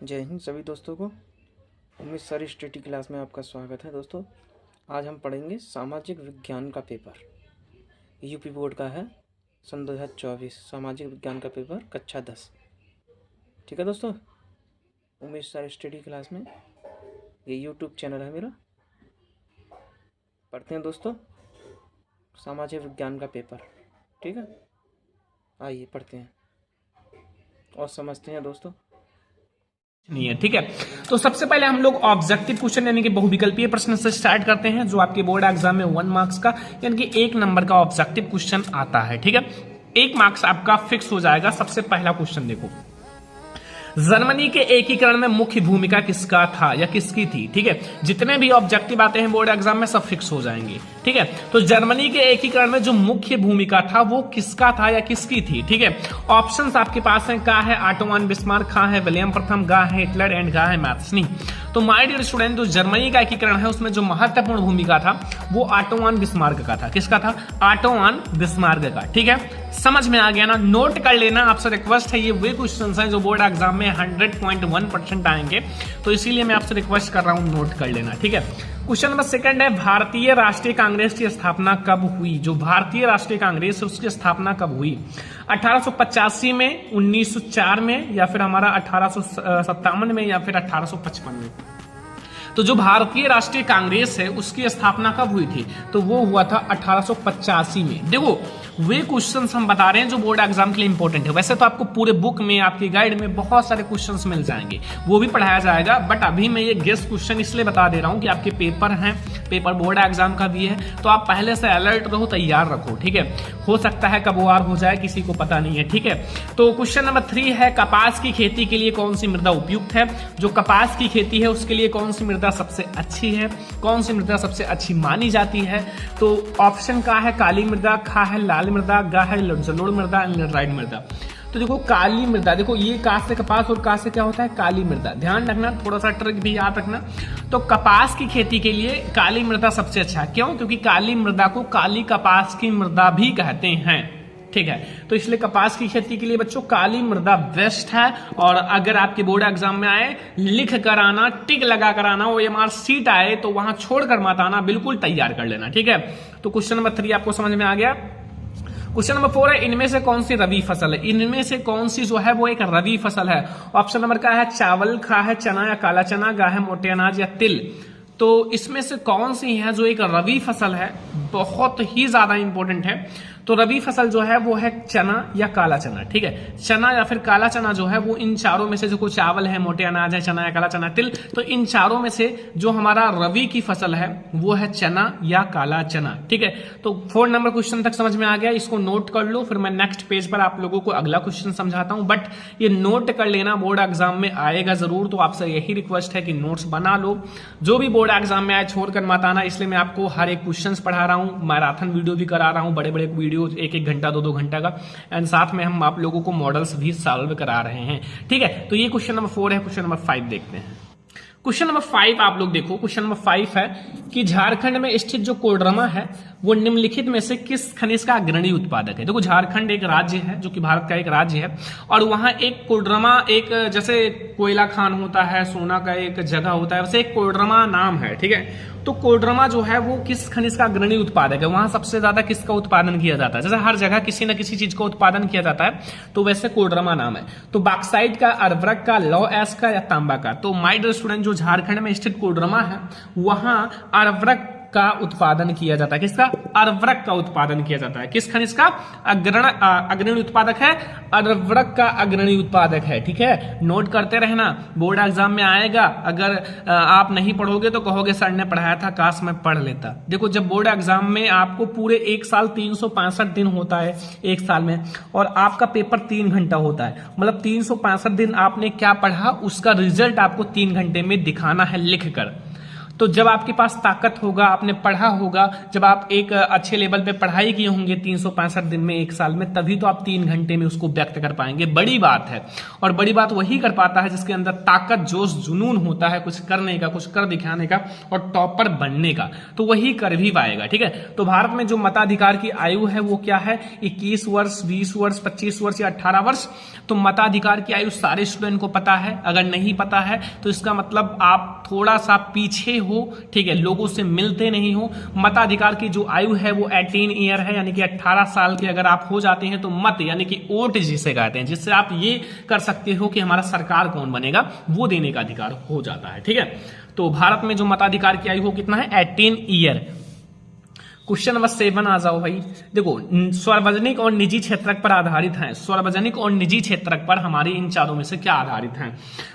जय हिंद सभी दोस्तों को। उम्मीद सारी स्टडी क्लास में आपका स्वागत है। दोस्तों आज हम पढ़ेंगे सामाजिक विज्ञान का पेपर। यूपी बोर्ड का है सन 2024 सामाजिक विज्ञान का पेपर कक्षा 10। ठीक है दोस्तों, उम्मीद सारी स्टडी क्लास में ये यूट्यूब चैनल है मेरा। पढ़ते हैं दोस्तों सामाजिक विज्ञान का पेपर। ठीक है, आइए पढ़ते हैं और समझते हैं दोस्तों। नहीं है। ठीक है, तो सबसे पहले हम लोग ऑब्जेक्टिव क्वेश्चन यानी कि बहुविकल्पीय प्रश्न से स्टार्ट करते हैं, जो आपके बोर्ड एग्जाम में 1 मार्क्स का यानी कि 1 नंबर का ऑब्जेक्टिव क्वेश्चन आता है। ठीक है, 1 मार्क्स आपका फिक्स हो जाएगा। सबसे पहला क्वेश्चन देखो, जर्मनी के एकीकरण में मुख्य भूमिका किसका था या किसकी थी। ठीक है, जितने भी ऑब्जेक्टिव आते हैं बोर्ड एग्जाम में सब फिक्स हो जाएंगे। ठीक है, तो जर्मनी के एकीकरण में जो मुख्य भूमिका था वो किसका था या किसकी थी। ठीक है, ऑप्शंस आपके पास हैं, का है ऑटो वन बिस्मार्क, खा है विलियम प्रथम, गा है हिटलर एंड गा है मैथ्सनी। तो माय डियर स्टूडेंट, जो जर्मनी का एकीकरण है उसमें जो महत्वपूर्ण भूमिका था वो ऑटो वन बिस्मार्क का था। किसका था? ऑटो वन बिस्मार्क का। ठीक है, समझ में आ गया ना? नोट कर लेना, आपसे रिक्वेस्ट है। ये वे क्वेश्चंस हैं जो बोर्ड एग्जाम में 100.1% आएंगे, तो इसीलिए मैं आपसे रिक्वेस्ट कर रहा हूं नोट कर लेना। ठीक है, क्वेश्चन नंबर 2 है, भारतीय राष्ट्रीय कांग्रेस की स्थापना कब हुई। जो भारतीय राष्ट्रीय कांग्रेस है उसकी स्थापना कब हुई? 1885 में, 1904 में, या फिर हमारा 1857 में, या फिर 1855 में। तो जो भारतीय राष्ट्रीय कांग्रेस है उसकी स्थापना कब हुई थी? तो वो हुआ था 1885 में। देखो वे क्वेश्चंस हम बता रहे हैं जो बोर्ड एग्जाम के लिए इंपॉर्टेंट है। वैसे तो आपको पूरे बुक में, आपकी गाइड में बहुत सारे क्वेश्चंस मिल जाएंगे, वो भी पढ़ाया जाएगा, बट अभी मैं ये गेस्ट क्वेश्चन इसलिए बता दे रहा हूं कि आपके पेपर हैं, पेपर बोर्ड एग्जाम का भी है, तो आप पहले से अलर्ट रहो, तैयार रखो। ठीक है, हो सकता है कब वार हो जाए, किसी को पता नहीं है। ठीक है, तो क्वेश्चन नंबर 3 है, कपास की खेती के लिए कौन सी मृदा उपयुक्त है। जो कपास की खेती है उसके लिए कौन सी मृदा सबसे अच्छी है, कौन सी मृदा सबसे अच्छी मानी जाती है? तो ऑप्शन का है काली मृदा, खा है लाल मृदा, गा है जलोढ़ मृदा, लेटराइट मृदा। तो देखो काली मृदा, देखो ये का से कपास और का से क्या होता है? काली मृदा। ध्यान रखना, थोड़ा सा ट्रिक भी याद रखना। तो कपास की खेती के लिए काली मृदा सबसे अच्छा है। क्यों? क्योंकि काली मृदा को काली कपास की मृदा भी कहते हैं। ठीक है, तो इसलिए कपास की खेती के लिए बच्चों काली मृदा बेस्ट है। और अगर आपके बोर्ड एग्जाम में आए, लिख कर आना, टिक लगा कर आना, OMR सीट आए तो वहां छोड़कर मत आना, बिल्कुल तैयार कर लेना। ठीक है, तो क्वेश्चन नंबर 3 आपको समझ में आ गया। क्वेश्चन नंबर 4 है, इनमें से कौन सी रबी फसल है। इनमें से कौन सी जो है वो एक रबी फसल है। ऑप्शन नंबर का है चावल, खा है चना या काला चना, गा है मोटे अनाज या तिल। तो इसमें से कौन सी है जो एक रबी फसल है? बहुत ही ज्यादा इंपॉर्टेंट है। तो रबी फसल जो है वो है चना या काला चना। ठीक है, चना या फिर काला चना जो है वो इन चारों में से, जो कोई चावल है, मोटे अनाज है, चना या काला चना, तिल, तो इन चारों में से जो हमारा रबी की फसल है वो है चना या काला चना। ठीक है, तो 4 नंबर क्वेश्चन तक समझ में आ गया, इसको नोट कर लो, फिर मैं नेक्स्ट पेज पर आप लोगों को अगला क्वेश्चन समझाता हूं। बट ये नोट कर लेना, बोर्ड एग्जाम में आएगा जरूर, तो आपसे यही रिक्वेस्ट है कि नोट्स बना लो। जो भी बोर्ड एग्जाम में आए छोड़कर मत आना, इसलिए मैं आपको हर एक क्वेश्चन पढ़ा रहा हूं, मैराथन वीडियो भी करा रहा हूं, बड़े बड़े वीडियो 1-1 घंटा 2-2 घंटा का, एंड साथ में हम आप लोगों को मॉडल्स भी सॉल्व करा रहे हैं। ठीक है, तो ये क्वेश्चन नंबर 4 है। क्वेश्चन नंबर 5 देखते हैं। क्वेश्चन नंबर 5 आप लोग देखो, क्वेश्चन नंबर 5 है कि झारखंड में स्थित जो कोडरमा है वो निम्नलिखित में से किस खनिज का अग्रणी उत्पादक है। देखो झारखंड एक राज्य है जो कि भारत का एक राज्य है, और वहां एक कोडरमा, एक जैसे कोयला खान होता है, सोना का एक जगह होता है, वैसे एक कोडरमा नाम है। ठीक है, तो कोडरमा जो है वो किस खनिज का अग्रणी उत्पादक है, वहां सबसे ज्यादा किसका उत्पादन किया जाता है। जैसे हर जगह किसी न किसी चीज का उत्पादन किया जाता है, तो वैसे कोडरमा नाम है। तो बॉक्साइट का, अर्वरक का, लौह एस का या तांबा का। तो माय डियर स्टूडेंट, जो झारखंड में स्थित कोडरमा है वहां अर्वरक का उत्पादन किया जाता है। किसका? अर्वरक का उत्पादन किया जाता है। किस खनिज का अग्रणी उत्पादक है? अर्वरक का अग्रणी उत्पादक है। ठीक है, नोट करते रहना, बोर्ड एग्जाम में आएगा। अगर आप नहीं पढ़ोगे तो कहोगे सर ने पढ़ाया था, काश मैं पढ़ लेता। देखो जब बोर्ड एग्जाम में आपको पूरे 1 साल 365 दिन होता है 1 साल में, और आपका पेपर 3 घंटा होता है, मतलब 365 दिन आपने क्या पढ़ा उसका रिजल्ट आपको 3 घंटे में दिखाना है लिख कर। तो जब आपके पास ताकत होगा, आपने पढ़ा होगा, जब आप एक अच्छे लेवल पे पढ़ाई किए होंगे 365 दिन में, एक साल में, तभी तो आप 3 घंटे में उसको व्यक्त कर पाएंगे। बड़ी बात है। और बड़ी बात वही कर पाता है जिसके अंदर ताकत, जोश, जुनून होता है कुछ करने का, कुछ कर दिखाने का और टॉपर बनने का, तो वही कर भी पाएगा। ठीक है, तो भारत में जो मताधिकार की आयु है वो क्या है? 21 वर्ष, 20 वर्ष, 25 वर्ष या 18 वर्ष। तो मताधिकार की आयु सारे स्टूडेंट को पता है। अगर नहीं पता है तो इसका मतलब आप थोड़ा सा पीछे हो। ठीक है, लोगों से मिलते नहीं हो। मताधिकार की जो आयु है वो 18 ईयर है, यानी कि 18 साल के अगर आप हो जाते हैं तो मत यानी कि वोट जिसे कहते हैं, जिससे आप ये कर सकते हो कि हमारा सरकार कौन बनेगा, वो देने का अधिकार हो जाता है। ठीक है, तो भारत में जो मताधिकार की आयु हो कितना है? 18 ईयर। क्वेश्चन नंबर 7 आ जाओ भाई। देखो, सार्वजनिक और निजी क्षेत्रक पर आधारित है। सार्वजनिक और निजी क्षेत्रक पर हमारी इन चारों में से क्या आधारित है?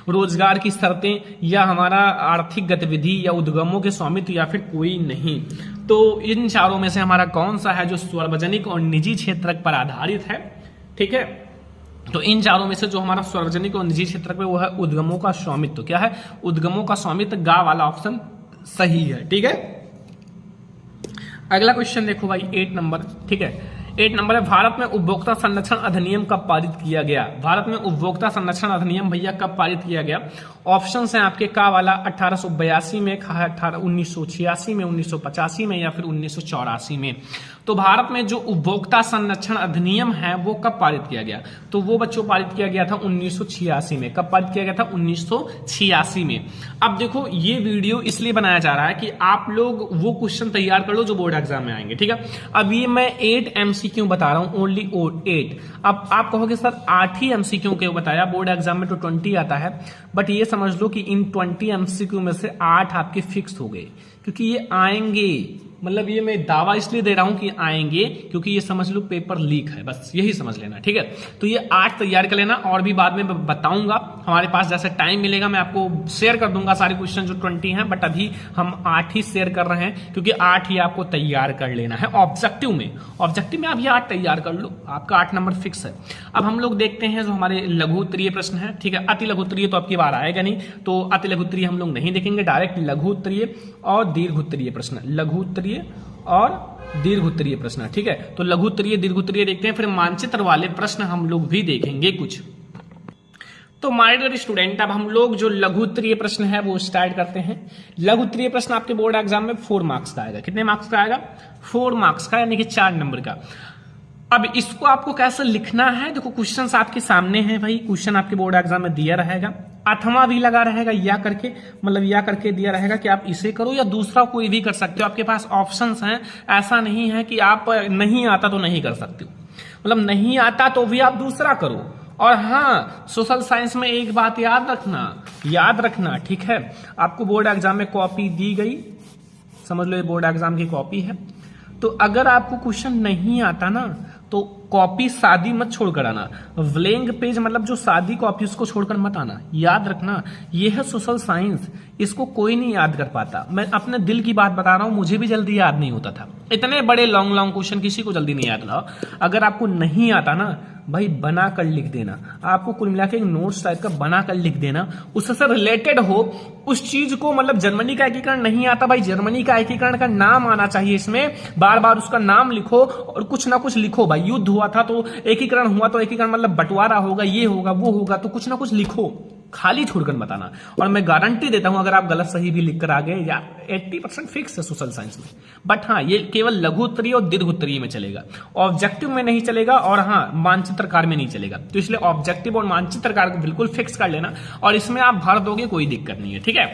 रोजगार की शर्तें, या हमारा आर्थिक गतिविधि, या उद्यमों के स्वामित्व, या फिर कोई नहीं। तो इन चारों में से हमारा कौन सा है जो सार्वजनिक और निजी क्षेत्रक पर आधारित है? ठीक है, तो इन चारों में से जो हमारा सार्वजनिक और निजी क्षेत्रक पे वो है उद्यमों का स्वामित्व। क्या है? उद्यमों का स्वामित्व। गा वाला ऑप्शन सही है। ठीक है, अगला क्वेश्चन देखो भाई, 8 नंबर। ठीक है, 8 नंबर है, भारत में उपभोक्ता संरक्षण अधिनियम कब पारित किया गया? भारत में उपभोक्ता संरक्षण अधिनियम भैया कब पारित किया गया? ऑप्शंस हैं आपके का वाला 1882 में, 1986 में, 1985 में, या फिर 1984 में। तो भारत में जो उपभोक्ता संरक्षण अधिनियम है वो कब पारित किया गया? तो वो बच्चों पारित किया गया था 1986 में। कब पारित किया गया था? 1986 में। अब देखो, ये वीडियो इसलिए बनाया जा रहा है कि आप लोग वो क्वेश्चन तैयार कर लो जो बोर्ड एग्जाम में आएंगे। ठीक है, अब ये मैं 8 MCQ बता रहा हूं, ओनली 8। अब आप कहोगे सर 8 ही MCQ क्यों बताया? बोर्ड एग्जाम में तो 20 आता है, बट ये समझ लो कि इन 20 MCQ में से 8 आपके फिक्स हो गए, क्योंकि ये आएंगे। मतलब ये मैं दावा इसलिए दे रहा हूं कि आएंगे क्योंकि ये समझ लो पेपर लीक है, बस यही समझ लेना। ठीक है, तो ये 8 तैयार कर लेना, और भी बाद में बताऊंगा। हमारे पास जैसे टाइम मिलेगा मैं आपको शेयर कर दूंगा सारे क्वेश्चन जो 20 हैं, बट अभी हम 8 ही शेयर कर रहे हैं क्योंकि 8 ही आपको तैयार कर लेना है ऑब्जेक्टिव में। ऑब्जेक्टिव में आप ये 8 तैयार कर लो, आपका 8 नंबर फिक्स है। अब हम लोग देखते हैं जो हमारे लघु उत्तरीय प्रश्न है। ठीक है, अति लघु उत्तरीय तो आपकी बार आएगा नहीं, तो अति लघु उत्तरीय हम लोग नहीं देखेंगे, डायरेक्ट लघु उत्तरीय और दीर्घ उत्तरीय प्रश्न, लघु उत्तरीय और दीर्घ उत्तरीय प्रश्न। ठीक है, तो लघु उत्तरीय, दीर्घ उत्तरीय देखते हैं, फिर मानचित्र वाले प्रश्न हम लोग भी देखेंगे कुछ। तो माय डियर स्टूडेंट, अब हम लोग जो लघु उत्तरीय प्रश्न है वो स्टार्ट करते हैं। लघु उत्तरीय प्रश्न आपके बोर्ड एग्जाम में 4 मार्क्स का आएगा। कितने मार्क्स का आएगा? 4 मार्क्स का, यानी कि 4 नंबर का। अब इसको आपको कैसे लिखना है? देखो, क्वेश्चंस आपके सामने हैं भाई, क्वेश्चन आपके बोर्ड एग्जाम में दिया रहेगा, अथवा भी लगा रहेगा, या करके, मतलब या करके दिया रहेगा कि आप इसे करो या दूसरा कोई भी कर सकते हो। आपके पास ऑप्शंस हैं, ऐसा नहीं है कि आप नहीं आता तो नहीं कर सकते हो, मतलब नहीं आता तो भी आप दूसरा करो। और हाँ, सोशल साइंस में एक बात याद रखना, ठीक है, आपको बोर्ड एग्जाम में कॉपी दी गई, समझ लो ये बोर्ड एग्जाम की कॉपी है। तो अगर आपको क्वेश्चन नहीं आता ना, तो कॉपी सादी मत छोड़कर आना, ब्लैंक पेज मतलब जो सादी कॉपी उसको छोड़कर मत आना। याद रखना, ये है सोशल साइंस, इसको कोई नहीं याद कर पाता। मैं अपने दिल की बात बता रहा हूं, मुझे भी जल्दी याद नहीं होता था। इतने बड़े लॉन्ग क्वेश्चन किसी को जल्दी नहीं याद होता। अगर आपको नहीं आता ना भाई, बना कर लिख देना, आपको कुल मिला के एक नोट्स टाइप का बना कर लिख देना, उससे रिलेटेड हो उस चीज को। मतलब जर्मनी का एकीकरण नहीं आता भाई, जर्मनी का एकीकरण का नाम आना चाहिए इसमें, बार बार उसका नाम लिखो और कुछ ना कुछ लिखो भाई। युद्ध हुआ था तो एकीकरण हुआ, तो एकीकरण मतलब बंटवारा होगा, ये होगा वो होगा, तो कुछ ना कुछ लिखो, खाली छोड़कर बताना। और मैं गारंटी देता हूं अगर आप गलत सही भी लिख कर आ गए, या 80% फिक्स है सोशल साइंस में। बट हाँ, ये केवल लघु उत्तरीय और दीर्घ उत्तरीय में चलेगा, ऑब्जेक्टिव में नहीं चलेगा, और हाँ मानचित्रकार में नहीं चलेगा। तो इसलिए ऑब्जेक्टिव और मानचित्रकार को बिल्कुल फिक्स कर लेना, और इसमें आप भर दोगे, कोई दिक्कत नहीं है। ठीक है,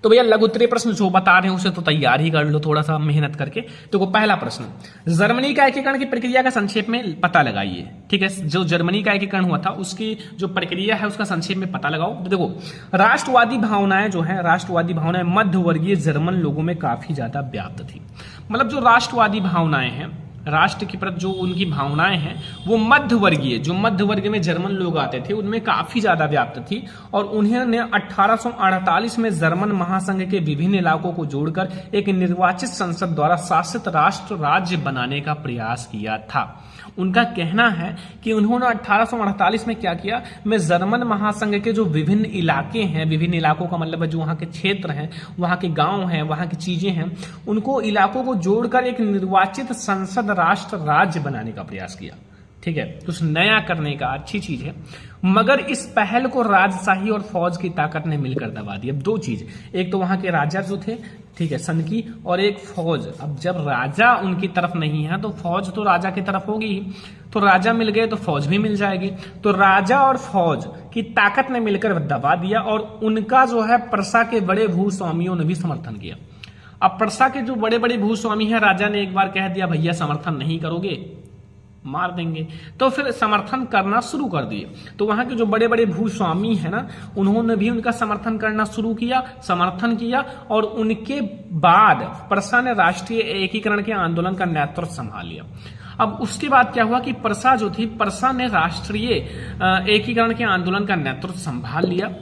तो भैया लघु उत्तरीय प्रश्न जो बता रहे हैं उसे तो तैयार ही कर लो थोड़ा सा मेहनत करके। तो पहला प्रश्न, जर्मनी का एकीकरण की प्रक्रिया का संक्षेप में पता लगाइए। ठीक है, जो जर्मनी का एकीकरण हुआ था उसकी जो प्रक्रिया है उसका संक्षेप में पता लगाओ। तो देखो, राष्ट्रवादी भावनाएं जो है, राष्ट्रवादी भावनाएं मध्यवर्गीय जर्मन लोगों में काफी ज्यादा व्याप्त थी। मतलब जो राष्ट्रवादी भावनाएं हैं, राष्ट्र के प्रति जो उनकी भावनाएं हैं वो मध्य वर्गीय, जो मध्य वर्ग में जर्मन लोग आते थे उनमें काफी ज्यादा व्याप्त थी। और उन्होंने 1848 में जर्मन महासंघ के विभिन्न इलाकों को जोड़कर एक निर्वाचित संसद द्वारा शासित राष्ट्र राज्य बनाने का प्रयास किया था। उनका कहना है कि उन्होंने 1848 में क्या किया, मैं जर्मन महासंघ के जो विभिन्न इलाके हैं, विभिन्न इलाकों का मतलब है जो वहां के क्षेत्र हैं, वहां के गांव हैं, वहां की चीजें हैं, उनको इलाकों को जोड़कर एक निर्वाचित संसद राष्ट्र राज्य बनाने का प्रयास किया। ठीक है, कुछ नया करने का अच्छी चीज है, मगर इस पहल को राजशाही और फौज की ताकत ने मिलकर दबा दी। अब दो चीज, एक तो वहां के राजा जो थे, ठीक है, सन की, और एक फौज। अब जब राजा उनकी तरफ नहीं है तो फौज तो राजा की तरफ होगी ही, तो राजा मिल गए तो फौज भी मिल जाएगी। तो राजा और फौज की ताकत ने मिलकर दबा दिया और उनका जो है प्रसा के बड़े भूस्वामियों ने भी समर्थन किया। अब प्रसा के जो बड़े बड़े भूस्वामी हैं, राजा ने एक बार कह दिया भैया समर्थन नहीं करोगे मार देंगे, तो फिर समर्थन करना शुरू कर दिए। तो वहां के जो बड़े बड़े भूस्वामी है ना, उन्होंने भी उनका समर्थन करना शुरू किया, समर्थन किया। और उनके बाद प्रसा ने राष्ट्रीय एकीकरण के आंदोलन का नेतृत्व संभाल लिया। अब उसके बाद क्या हुआ कि प्रसा जो थी, प्रसा ने राष्ट्रीय एकीकरण के आंदोलन का नेतृत्व संभाल लिया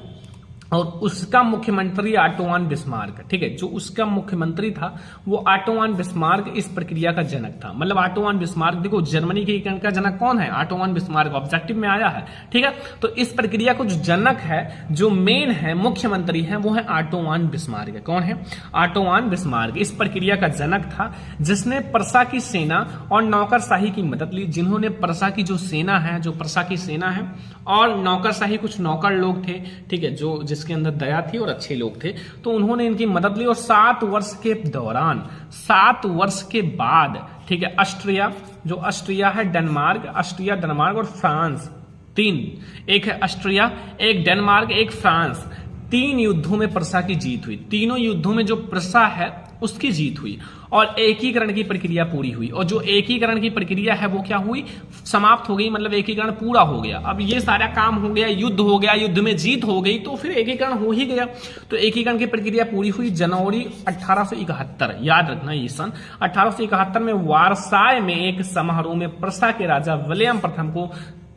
और उसका मुख्यमंत्री ऑटो वन बिस्मार्क, ठीक है, जो उसका मुख्यमंत्री था वो ऑटो वन बिस्मार्क इस प्रक्रिया का जनक था। मतलब ऑटो वन बिस्मार्क, देखो जर्मनी के एकीकरण का जनक कौन है, ऑटो वन बिस्मार्क, ऑब्जेक्टिव में आया है। ठीक है, तो इस प्रक्रिया को जो जनक है, जो मेन है, मुख्यमंत्री है, वो है ऑटो वन बिस्मार्क। कौन है? ऑटो वन बिस्मार्क इस प्रक्रिया का जनक था, जिसने प्रसा की सेना और नौकरशाही की मदद ली। जिन्होंने प्रसा की जो सेना है, जो प्रसा की सेना है और नौकरशाही, कुछ नौकर लोग थे, ठीक है, जो जिसके अंदर दया थी और अच्छे लोग थे, तो उन्होंने इनकी मदद ली। और 7 वर्ष के दौरान, 7 वर्ष के बाद, ठीक है, ऑस्ट्रिया, जो ऑस्ट्रिया है, डेनमार्क, ऑस्ट्रिया, डेनमार्क और फ्रांस, 3, एक है ऑस्ट्रिया, एक डेनमार्क, एक फ्रांस, 3 युद्धों में प्रसा की जीत हुई। तीनों युद्धों में जो प्रसा है उसकी जीत हुई और एकीकरण की प्रक्रिया पूरी हुई। और जो एकीकरण की प्रक्रिया है वो क्या हुई, समाप्त हो गई, मतलब एकीकरण पूरा हो गया। अब ये सारा काम हो गया, युद्ध हो गया, युद्ध में जीत हो गई, तो फिर एकीकरण हो ही गया। तो एकीकरण की प्रक्रिया पूरी हुई जनवरी 1871, याद रखना ये सन 1871 में वारसाय में एक समारोह में प्रसा के राजा विलियम प्रथम को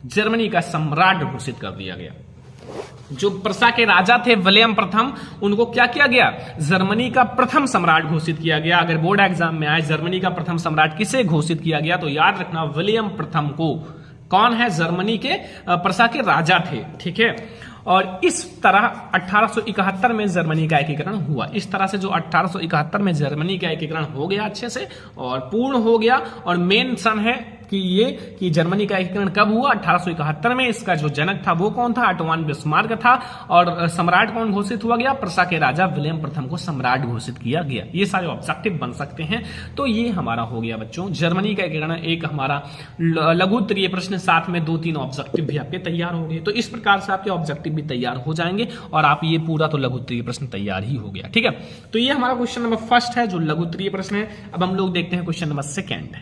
जर्मनी का सम्राट घोषित कर दिया गया। जो प्रसा के राजा थे विलियम प्रथम, उनको क्या किया गया, जर्मनी का प्रथम सम्राट घोषित किया गया। अगर बोर्ड एग्जाम में आए जर्मनी का प्रथम सम्राट किसे घोषित किया गया, तो याद रखना विलियम प्रथम को। कौन है? जर्मनी के प्रसा के राजा थे। ठीक है, और इस तरह 1871 में जर्मनी का एकीकरण हुआ। इस तरह से जो 1871 में जर्मनी का एकीकरण हो गया अच्छे से और पूर्ण हो गया। और मेन सन है कि जर्मनी का एकीकरण कब हुआ, 1871 में। इसका जो जनक था वो कौन था, ऑटो वन बिस्मार्क था। और सम्राट कौन घोषित हुआ गया, प्रसा के राजा विलियम प्रथम को सम्राट घोषित किया गया। ये सारे ऑब्जेक्टिव बन सकते हैं। तो ये हमारा हो गया बच्चों जर्मनी का एकीकरण, एक हमारा लघु उत्तरीय प्रश्न, साथ में 2-3 ऑब्जेक्टिव भी आपके तैयार हो गए। तो इस प्रकार से आपके ऑब्जेक्टिव भी तैयार हो जाएंगे और आप ये पूरा तो लघु उत्तरीय प्रश्न तैयार ही हो गया। ठीक है, तो ये हमारा क्वेश्चन नंबर फर्स्ट है जो लघु उत्तरीय प्रश्न है। अब हम लोग देखते हैं क्वेश्चन नंबर सेकंड।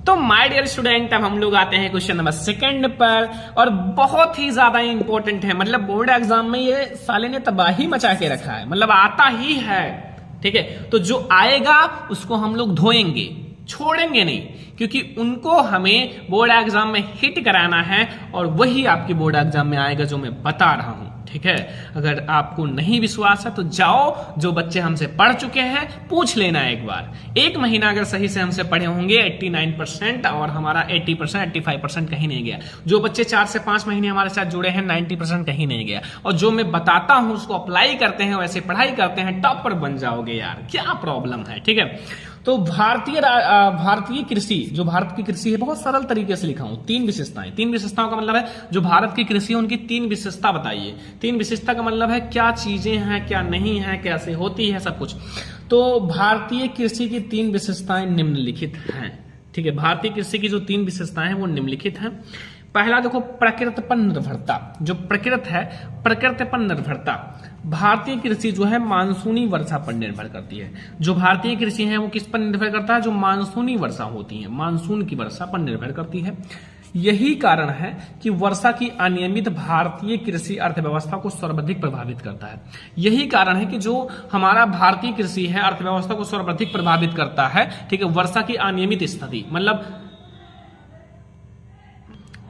तो माय डियर स्टूडेंट, अब हम लोग आते हैं क्वेश्चन नंबर सेकंड पर, और बहुत ही ज्यादा इंपॉर्टेंट है। मतलब बोर्ड एग्जाम में ये साले ने तबाही मचा के रखा है, मतलब आता ही है। ठीक है, तो जो आएगा उसको हम लोग धोएंगे, छोड़ेंगे नहीं, क्योंकि उनको हमें बोर्ड एग्जाम में हिट कराना है और वही आपके बोर्ड एग्जाम में आएगा जो मैं बता रहा हूं। ठीक है, अगर आपको नहीं विश्वास है तो जाओ, जो बच्चे हमसे पढ़ चुके हैं पूछ लेना एक बार। 1 महीना अगर सही से हमसे पढ़े होंगे 89%, और हमारा 80%, 85% कहीं नहीं गया। जो बच्चे 4 से 5 महीने हमारे साथ जुड़े हैं 90% कहीं नहीं गया। और जो मैं बताता हूं उसको अप्लाई करते हैं, वैसे पढ़ाई करते हैं, टॉपर बन जाओगे यार, क्या प्रॉब्लम है। ठीक है, तो भारतीय कृषि, जो भारत की कृषि है, बहुत सरल तरीके से लिखा हूं। 3 विशेषताएं, 3 विशेषताओं का मतलब है जो भारत की कृषि है उनकी 3 विशेषता बताइए। 3 विशेषता का मतलब है क्या चीजें हैं, क्या नहीं है, कैसे होती है, सब कुछ। तो भारतीय कृषि की 3 विशेषताएं निम्नलिखित हैं। ठीक है, भारतीय कृषि की जो 3 विशेषताएं हैं वो निम्नलिखित हैं। पहला देखो, प्रकृति पर निर्भरता। जो प्रकृति है, प्रकृति पर निर्भरता। भारतीय कृषि जो है मानसूनी वर्षा पर निर्भर करती है। जो भारतीय कृषि है वो किस पर निर्भर करता है, जो मानसूनी वर्षा होती है, मानसून की वर्षा पर निर्भर करती है। यही कारण है कि वर्षा की अनियमित भारतीय कृषि अर्थव्यवस्था को सर्वाधिक प्रभावित करता है। यही कारण है कि जो हमारा भारतीय कृषि है अर्थव्यवस्था को सर्वाधिक प्रभावित करता है, ठीक है, वर्षा की अनियमित स्थिति, मतलब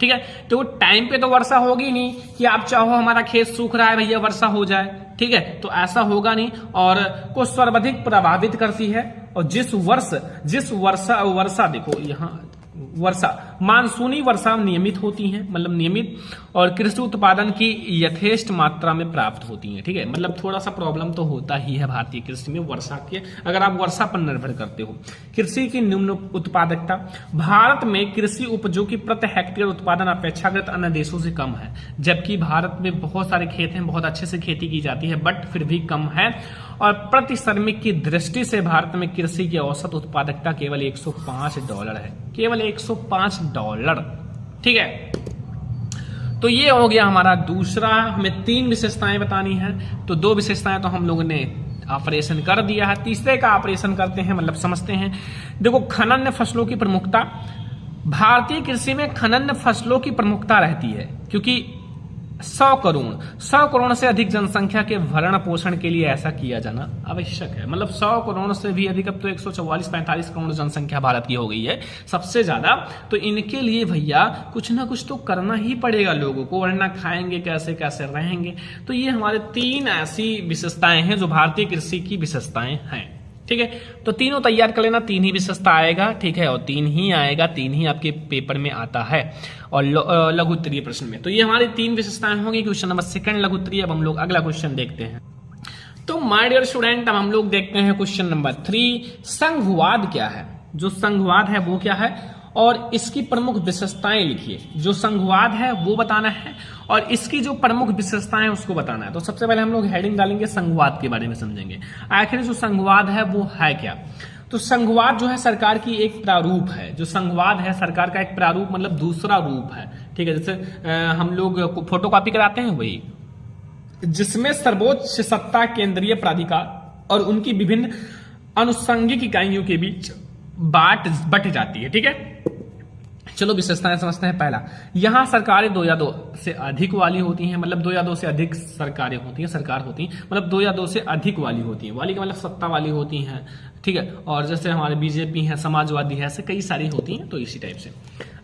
ठीक है। तो टाइम पे तो वर्षा होगी नहीं कि आप चाहो हमारा खेत सूख रहा है भैया वर्षा हो जाए, ठीक है, तो ऐसा होगा नहीं, और को सर्वाधिक प्रभावित करती है। और जिस वर्षा देखो यहाँ वर्षा, मानसूनी वर्षा नियमित होती है, मतलब नियमित, और कृषि उत्पादन की यथेष्ट मात्रा में प्राप्त होती है, ठीक है। मतलब थोड़ा सा प्रॉब्लम तो होता ही है भारतीय कृषि में वर्षा के, अगर आप वर्षा पर निर्भर करते हो। कृषि की निम्न उत्पादकता, भारत में कृषि उपजों की प्रति हेक्टेयर उत्पादन अपेक्षाकृत अन्य देशों से कम है, जबकि भारत में बहुत सारे खेत हैं, बहुत अच्छे से खेती की जाती है, बट फिर भी कम है। और प्रति श्रमिक की दृष्टि से भारत में कृषि की औसत उत्पादकता केवल $105 है, केवल $105, ठीक है। तो ये हो गया हमारा दूसरा, हमें 3 विशेषताएं बतानी है, तो 2 विशेषताएं तो हम लोगों ने ऑपरेशन कर दिया है, तीसरे का ऑपरेशन करते हैं, मतलब समझते हैं। देखो, खनन फसलों की प्रमुखता, भारतीय कृषि में खनन फसलों की प्रमुखता रहती है, क्योंकि 100 करोड़ से अधिक जनसंख्या के भरण पोषण के लिए ऐसा किया जाना आवश्यक है। मतलब 100 करोड़ से भी अधिक, अब तो 144-45 करोड़ जनसंख्या भारत की हो गई है सबसे ज्यादा, तो इनके लिए भैया कुछ ना कुछ तो करना ही पड़ेगा लोगों को, वरना खाएंगे कैसे, कैसे रहेंगे। तो ये हमारे 3 ऐसी विशेषताएं हैं जो भारतीय कृषि की विशेषताएं हैं, ठीक है। तो तीनों तैयार कर लेना, 3 ही विशेषता आएगा, ठीक है, और 3 ही आएगा, 3 ही आपके पेपर में आता है, और लघु उत्तरीय प्रश्न में। तो ये हमारी 3 विशेषताएं होंगी। क्वेश्चन नंबर 2 लघु उत्तरीय। अब हम लोग अगला क्वेश्चन देखते हैं। तो माय डियर स्टूडेंट, अब हम लोग देखते हैं क्वेश्चन नंबर 3, संघवाद क्या है। जो संघवाद है वो क्या है, और इसकी प्रमुख विशेषताएं लिखिए। जो संघवाद है वो बताना है, और इसकी जो प्रमुख विशेषताएं हैं उसको बताना है। तो सबसे पहले हम लोग हेडिंग डालेंगे, संघवाद के बारे में समझेंगे। आखिर जो संघवाद है वो है क्या। तो संघवाद जो है सरकार की एक प्रारूप है, जो संघवाद है सरकार का एक प्रारूप, मतलब दूसरा रूप है, ठीक है। जैसे हम लोग फोटोकॉपी कराते हैं वही, जिसमें सर्वोच्च सत्ता केंद्रीय प्राधिकार और उनकी विभिन्न अनुषंगिक इकाइयों के बीच बट जाती है, ठीक है। चलो विशेषताएं समझते हैं। पहला, यहां सरकारें 2 या 2 से अधिक वाली होती हैं, मतलब 2 या 2 से अधिक सरकारें होती हैं, सरकार होती हैं, मतलब 2 या 2 से अधिक वाली होती हैं। वाली का मतलब सत्ता वाली होती हैं, ठीक है। और जैसे हमारे बीजेपी है, समाजवादी है, ऐसे कई सारी होती हैं, तो इसी टाइप से।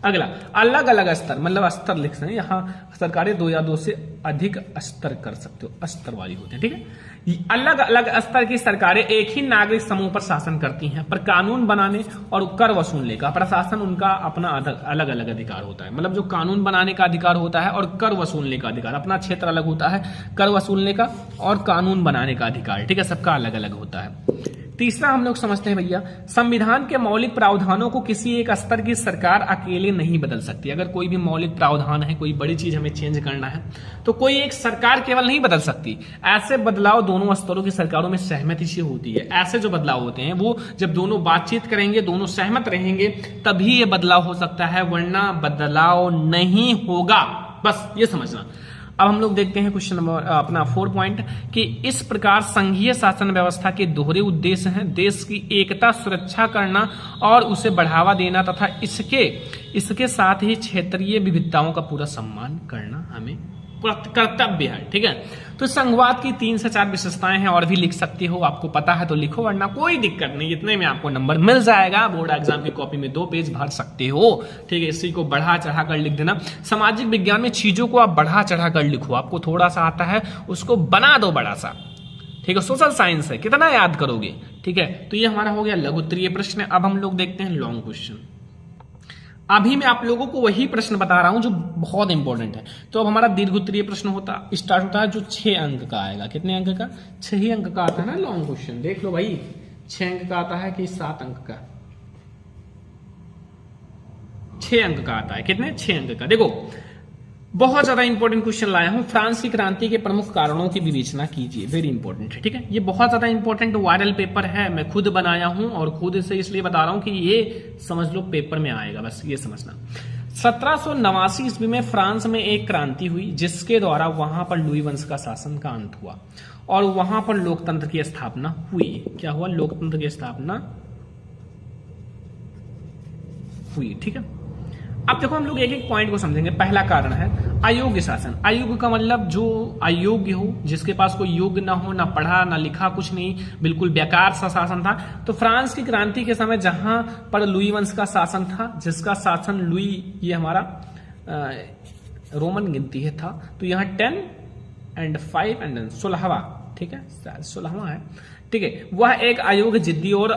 अगला, अलग अलग स्तर, मतलब स्तर लिख सकते हैं, यहाँ सरकारें 2 या 2 से अधिक स्तर कर सकते हो, स्तर वाली होती है, ठीक है। अलग अलग स्तर की सरकारें एक ही नागरिक समूह पर शासन करती हैं, पर कानून बनाने और कर वसूलने का प्रशासन उनका अपना अलग अलग अधिकार होता है। मतलब जो कानून बनाने का अधिकार होता है और कर वसूलने का अधिकार, अपना क्षेत्र अलग होता है, कर वसूलने का और कानून बनाने का अधिकार, ठीक है, सबका अलग अलग होता है। तीसरा हम लोग समझते हैं भैया, संविधान के मौलिक प्रावधानों को किसी एक स्तर की सरकार अकेले नहीं बदल सकती। अगर कोई भी मौलिक प्रावधान है, कोई बड़ी चीज हमें चेंज करना है, तो कोई एक सरकार केवल नहीं बदल सकती। ऐसे बदलाव दोनों स्तरों की सरकारों में सहमति से होती है। ऐसे जो बदलाव होते हैं वो जब दोनों बातचीत करेंगे, दोनों सहमत रहेंगे, तभी ये बदलाव हो सकता है, वरना बदलाव नहीं होगा। बस ये समझना। अब हम लोग देखते हैं क्वेश्चन नंबर अपना 4 पॉइंट, कि इस प्रकार संघीय शासन व्यवस्था के दोहरे उद्देश्य हैं, देश की एकता सुरक्षा करना और उसे बढ़ावा देना, तथा इसके साथ ही क्षेत्रीय विविधताओं का पूरा सम्मान करना हमें कर्तव्य है, ठीक है। तो संघवाद की 3 से 4 विशेषताएं हैं, और भी लिख सकते हो, आपको पता है तो लिखो, वरना कोई दिक्कत नहीं, इतने में आपको नंबर मिल जाएगा। बोर्ड एग्जाम की कॉपी में 2 पेज भर सकते हो, ठीक है। इसी को बढ़ा चढ़ा कर लिख देना। सामाजिक विज्ञान में चीजों को आप बढ़ा चढ़ा कर लिखो, आपको थोड़ा सा आता है उसको बना दो बड़ा सा, ठीक है। सोशल साइंस है, कितना याद करोगे, ठीक है। तो ये हमारा हो गया लघु उत्तरीय प्रश्न। अब हम लोग देखते हैं लॉन्ग क्वेश्चन। अभी मैं आप लोगों को वही प्रश्न बता रहा हूं जो बहुत इंपॉर्टेंट है। तो अब हमारा दीर्घ उत्तरीय प्रश्न स्टार्ट होता है, जो 6 अंक का आएगा। कितने अंक का? 6 ही अंक का आता है ना लॉन्ग क्वेश्चन। देख लो भाई, 6 अंक का आता है कि 7 अंक का? 6 अंक का आता है। कितने? 6 अंक का। देखो बहुत ज्यादा इंपॉर्टेंट क्वेश्चन लाया हूं। फ्रांस की क्रांति के प्रमुख कारणों की विवेचना कीजिए। वेरी इंपॉर्टेंट है, ठीक है। ये बहुत ज्यादा इंपॉर्टेंट वायरल पेपर है, मैं खुद बनाया हूं और खुद से इसलिए बता रहा हूं कि ये समझ लो पेपर में आएगा, बस ये समझना। 1789 ईस्वी में फ्रांस में एक क्रांति हुई, जिसके द्वारा वहां पर लुई वंश का शासन का अंत हुआ और वहां पर लोकतंत्र की स्थापना हुई। क्या हुआ? लोकतंत्र की स्थापना हुई, ठीक है। अब देखो हम लोग एक एक पॉइंट को समझेंगे। पहला कारण है अयोग्य शासन। अयोग्य का मतलब जो अयोग्य हो, जिसके पास कोई योग्य ना हो, ना पढ़ा ना लिखा, कुछ नहीं, बिल्कुल बेकार सा शासन था। तो फ्रांस की क्रांति के समय जहां पर लुई वंश का शासन था, जिसका शासन लुई, ये हमारा रोमन गिनती है था, तो यहाँ 10 and 5 and 16वां, ठीक है, 16वां है, ठीक है, वह एक अयोग्य, जिद्दी और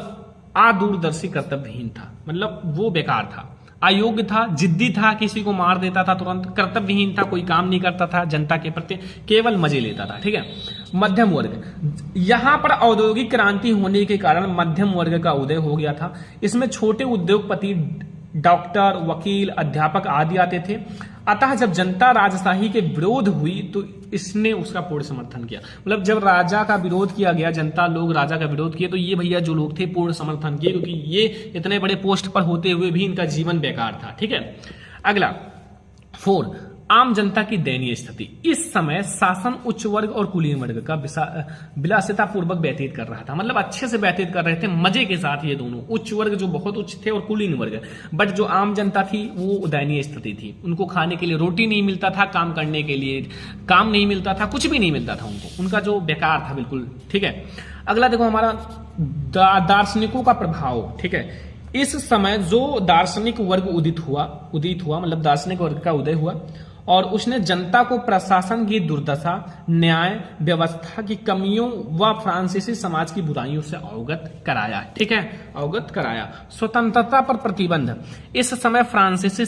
अदूरदर्शी कर्तव्यहीन था। मतलब वो बेकार था, अयोग्य था, जिद्दी था, किसी को मार देता था तुरंत, कर्तव्यहीन था, कोई काम नहीं करता था जनता के प्रति, केवल मजे लेता था, ठीक है। मध्यम वर्ग, यहां पर औद्योगिक क्रांति होने के कारण मध्यम वर्ग का उदय हो गया था। इसमें छोटे उद्योगपति, डॉक्टर, वकील, अध्यापक आदि आते थे। अतः जब जनता राजशाही के विरोध हुई तो इसने उसका पूर्ण समर्थन किया। मतलब जब राजा का विरोध किया गया, जनता लोग राजा का विरोध किए, तो ये भैया जो लोग थे पूर्ण समर्थन किए, क्योंकि ये इतने बड़े पोस्ट पर होते हुए भी इनका जीवन बेकार था, ठीक है। अगला 4, आम जनता की दयनीय स्थिति। इस समय शासन उच्च वर्ग और कुलीन वर्ग का विलासिता पूर्वक व्यतीत कर रहा था। मतलब अच्छे से व्यतीत कर रहे थे, मजे के साथ ये दोनों, उच्च वर्ग जो बहुत उच्च थे और कुलीन वर्ग। बट जो आम जनता थी वो दयनीय स्थिति थी। उनको खाने के लिए रोटी नहीं मिलता था, काम करने के लिए काम नहीं मिलता था, कुछ भी नहीं मिलता था उनको, उनका जो बेकार था बिल्कुल, ठीक है। अगला देखो हमारा दार्शनिकों का प्रभाव, ठीक है। इस समय जो दार्शनिक वर्ग उदित हुआ, मतलब दार्शनिक वर्ग का उदय हुआ, और उसने जनता को प्रशासन की दुर्दशा, न्याय व्यवस्था की कमियों व फ्रांसीसी समाज की बुराइयों से अवगत कराया, ठीक है, अवगत कराया। स्वतंत्रता पर प्रतिबंध। इस समय फ्रांसीसी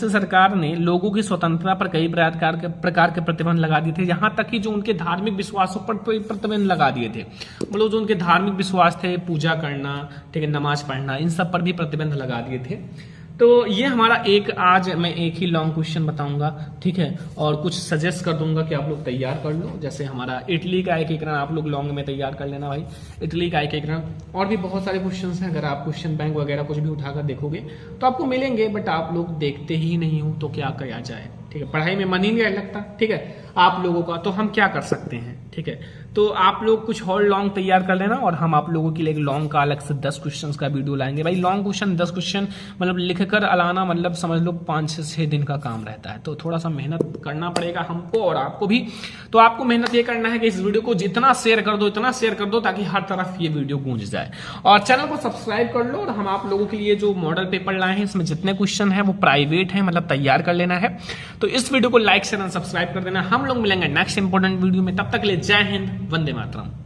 सरकार ने लोगों की स्वतंत्रता पर कई प्रकार के प्रतिबंध लगा दिए थे। यहां तक कि जो उनके धार्मिक विश्वासों पर प्रतिबंध लगा दिए थे। मतलब जो उनके धार्मिक विश्वास थे, पूजा करना, ठीक है, नमाज पढ़ना, इन सब पर भी प्रतिबंध लगा दिए थे। तो ये हमारा आज मैं एक ही लॉन्ग क्वेश्चन बताऊंगा, ठीक है, और कुछ सजेस्ट कर दूंगा कि आप लोग तैयार कर लो। जैसे हमारा इटली का एक रन आप लोग लॉन्ग में तैयार कर लेना भाई, इटली का एक रन। और भी बहुत सारे क्वेश्चंस हैं, अगर आप क्वेश्चन बैंक वगैरह कुछ भी उठाकर देखोगे तो आपको मिलेंगे, बट आप लोग देखते ही नहीं हो तो क्या किया जाए, ठीक है। पढ़ाई में मन ही नहीं लगता, ठीक है, आप लोगों का, तो हम क्या कर सकते हैं, ठीक है। तो आप लोग कुछ और लॉन्ग तैयार कर लेना, और हम आप लोगों के लिए एक लॉन्ग का अलग से 10 क्वेश्चंस का वीडियो लाएंगे भाई। लॉन्ग क्वेश्चन 10 क्वेश्चन मतलब लिखकर अलाना, मतलब समझ लो 5 से 6 दिन का काम रहता है। तो थोड़ा सा मेहनत करना पड़ेगा हमको और आपको भी। तो आपको मेहनत ये करना है कि इस वीडियो को जितना शेयर कर दो, इतना शेयर कर दो, ताकि हर तरफ ये वीडियो गूंज जाए। और चैनल को सब्सक्राइब कर लो। और हम आप लोगों के लिए जो मॉडल पेपर लाए हैं, इसमें जितने क्वेश्चन है वो प्राइवेट है, मतलब तैयार कर लेना है। तो इस वीडियो को लाइक शेयर और सब्सक्राइब कर देना। हम लोग मिलेंगे नेक्स्ट इंपॉर्टेंट वीडियो में, तब तक के लिए जय हिंद, वंदे मातरम।